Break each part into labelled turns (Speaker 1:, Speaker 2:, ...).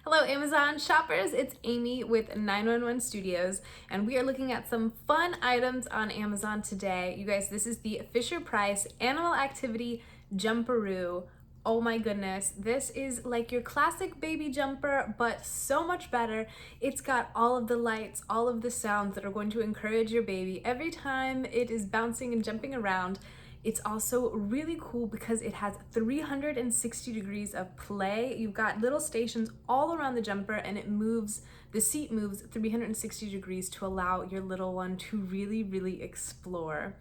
Speaker 1: Hello Amazon shoppers, it's Amy with 911 Studios and we are looking at some fun items on Amazon today. You guys, this is the Fisher-Price Animal Activity Jumperoo. Oh my goodness, this is like your classic baby jumper, but so much better. It's got all of the lights, all of the sounds that are going to encourage your baby every time it is bouncing and jumping around. It's also really cool because it has 360 degrees of play. You've got little stations all around the jumper and the seat moves 360 degrees to allow your little one to really explore.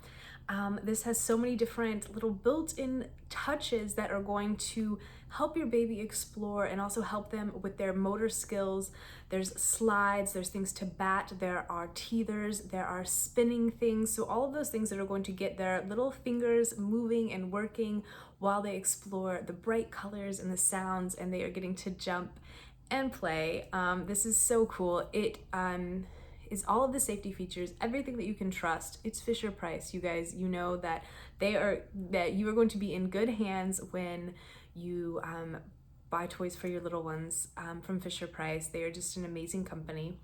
Speaker 1: This has so many different little built-in touches that are going to help your baby explore and also help them with their motor skills. There's slides, there's things to bat, there are teethers, there are spinning things. So all of those things that are going to get their little fingers moving and working while they explore the bright colors and the sounds, and they are getting to jump and play. This is so cool. It is all of the safety features, everything that you can trust. It's Fisher-Price, you guys. You know that you are going to be in good hands when you buy toys for your little ones from Fisher-Price. They are just an amazing company.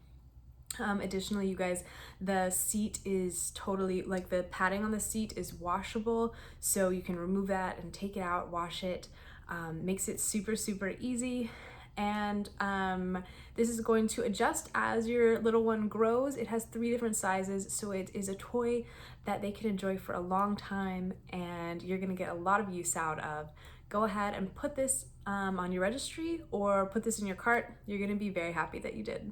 Speaker 1: Additionally, you guys, the seat is totally, like, the padding on the seat is washable, so you can remove that and take it out, wash it. Makes it super easy. And this is going to adjust as your little one grows. It has 3 different sizes, so it is a toy that they can enjoy for a long time and you're gonna get a lot of use out of. Go ahead and put this on your registry or put this in your cart. You're gonna be very happy that you did.